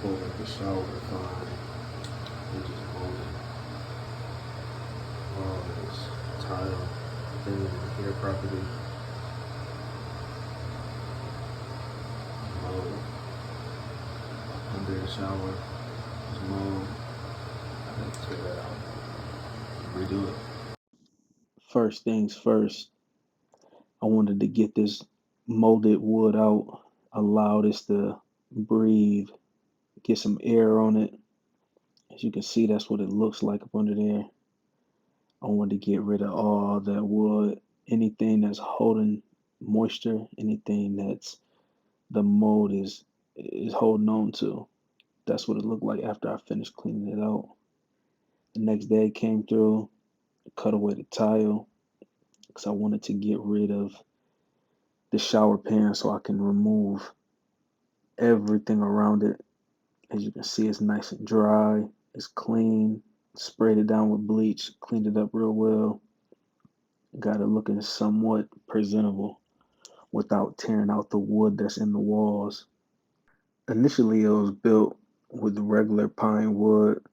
pulled up the shower to find it just molded. All this tile. Didn't even hear properly. Mold under the shower. There's mold. I had to tear that out. Redo it. First things first, I wanted to get this molded wood out, allow this to breathe, get some air on it. As you can see, that's what it looks like up under there. I wanted to get rid of all that wood, anything that's holding moisture, anything that's the mold is holding on to. That's what it looked like after I finished cleaning it out. The next day I came through, cut away the tile because I wanted to get rid of the shower pan so I can remove everything around it. As you can see, it's nice and dry, it's clean. Sprayed it down with bleach, cleaned it up real well, got it looking somewhat presentable without tearing out the wood that's in the walls. Initially, it was built with regular pine wood.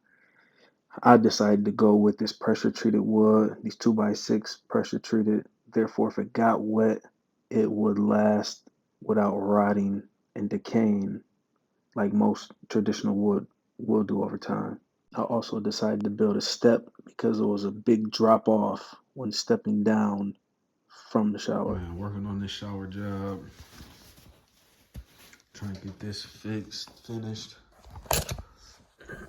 I decided to go with this pressure treated wood, these 2x6 pressure treated. Therefore, if it got wet, it would last without rotting and decaying like most traditional wood will do over time. I also decided to build a step because it was a big drop off when stepping down from the shower. Man, working on this shower job. Trying to get this fixed, finished.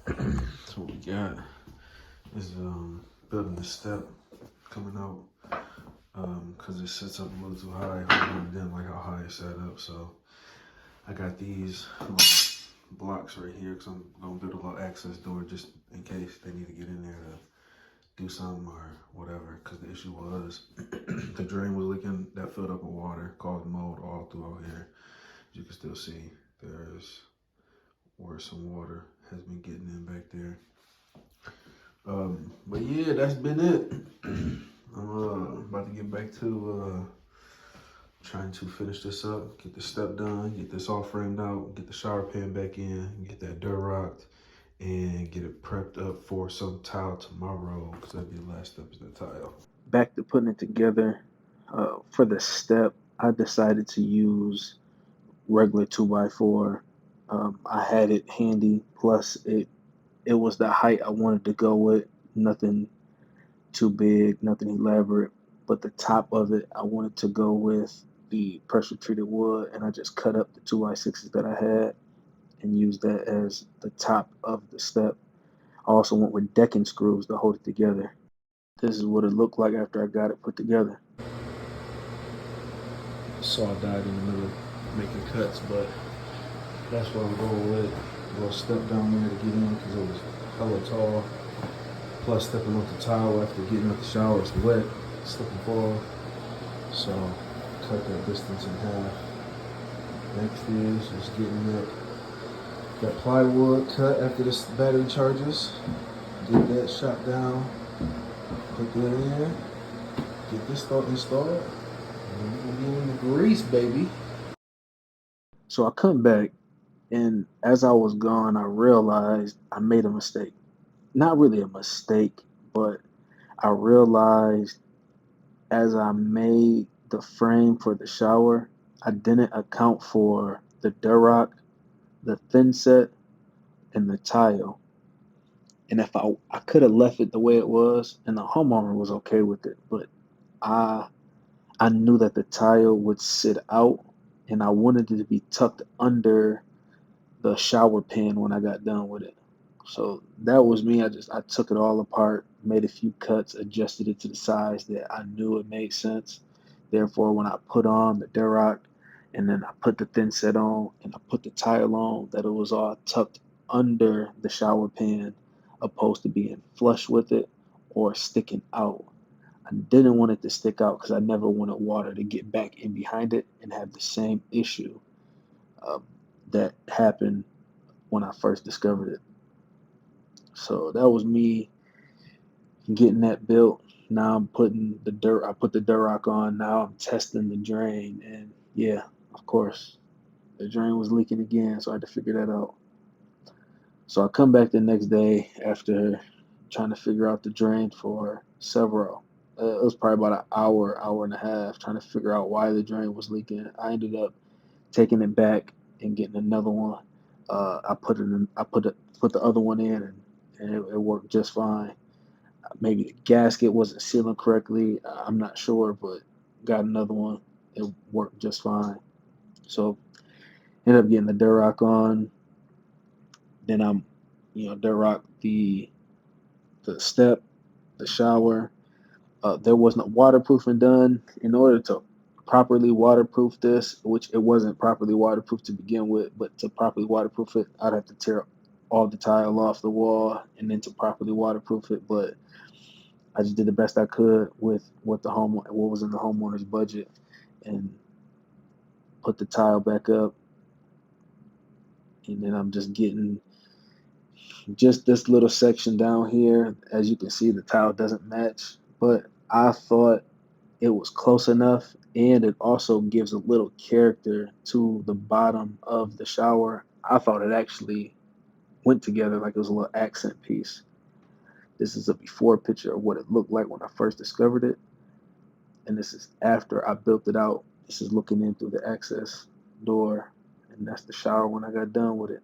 That's what we got. Is building the step coming out because it sits up a little too high. I didn't like how high it sat up, so I got these blocks right here because I'm gonna build a little access door just in case they need to get in there to do something or whatever. Because the issue was the drain was leaking, that filled up with water, caused mold all throughout here. As you can still see, there's where some water has been getting in back there. But yeah, that's been it. I'm about to get back to trying to finish this up, get the step done, get this all framed out, get the shower pan back in, get that Durocked, and get it prepped up for some tile tomorrow, because that'll be the last step is the tile. Back to putting it together. For the step, I decided to use regular 2x4. I had it handy, plus it was the height I wanted to go with. Nothing too big, nothing elaborate. But the top of it, I wanted to go with the pressure treated wood, and I just cut up the 2x6s that I had and used that as the top of the step. I also went with decking screws to hold it together. This is what it looked like after I got it put together. Saw died in the middle of making cuts, but that's what I'm going with. A little step down there to get in because it was hella tall. Plus stepping off the towel after getting out the shower, it's wet, slip and fall. So cut that distance in half. Next is just getting that plywood cut after this battery charges. Get that shot down, put that in, get this stuff installed, and we'll be in the grease, baby. So I come back, and as I was gone, I realized I made a mistake. Not really a mistake, but I realized as I made the frame for the shower, I didn't account for the Durock, the thin set, and the tile. And if I could have left it the way it was, and the homeowner was okay with it, but I I knew that the tile would sit out, and I wanted it to be tucked under the shower pan when I got done with it. So that was me. I took it all apart, made a few cuts, adjusted it to the size that I knew it made sense. Therefore, when I put on the Durock and then I put the thin set on and I put the tile on, that it was all tucked under the shower pan, opposed to being flush with it or sticking out. I didn't want it to stick out because I never wanted water to get back in behind it and have the same issue um, that happened when I first discovered it. So that was me getting that built. Now I'm putting the dirt. I put the Durock on. Now I'm testing the drain, and yeah, of course, the drain was leaking again, so I had to figure that out. So I come back the next day after trying to figure out the drain for several. It was probably about an hour, hour and a half trying to figure out why the drain was leaking. I ended up taking it back and getting another one. I put it in. Put the other one in, and it worked just fine. Maybe the gasket wasn't sealing correctly. I'm not sure, but got another one. It worked just fine. So ended up getting the Durock on. Then Durock the step, the shower. There was no waterproofing done. In order to properly waterproof this, which it wasn't properly waterproof to begin with, but to properly waterproof it, I'd have to tear all the tile off the wall and then to properly waterproof it. But I just did the best I could with what was in the homeowner's budget, and put the tile back up. And then I'm just getting just this little section down here. As you can see, the tile doesn't match, but I thought it was close enough, and it also gives a little character to the bottom of the shower. I thought it actually went together like it was a little accent piece. This is a before picture of what it looked like when I first discovered it, and this is after I built it out. This is looking in through the access door, and that's the shower when I got done with it.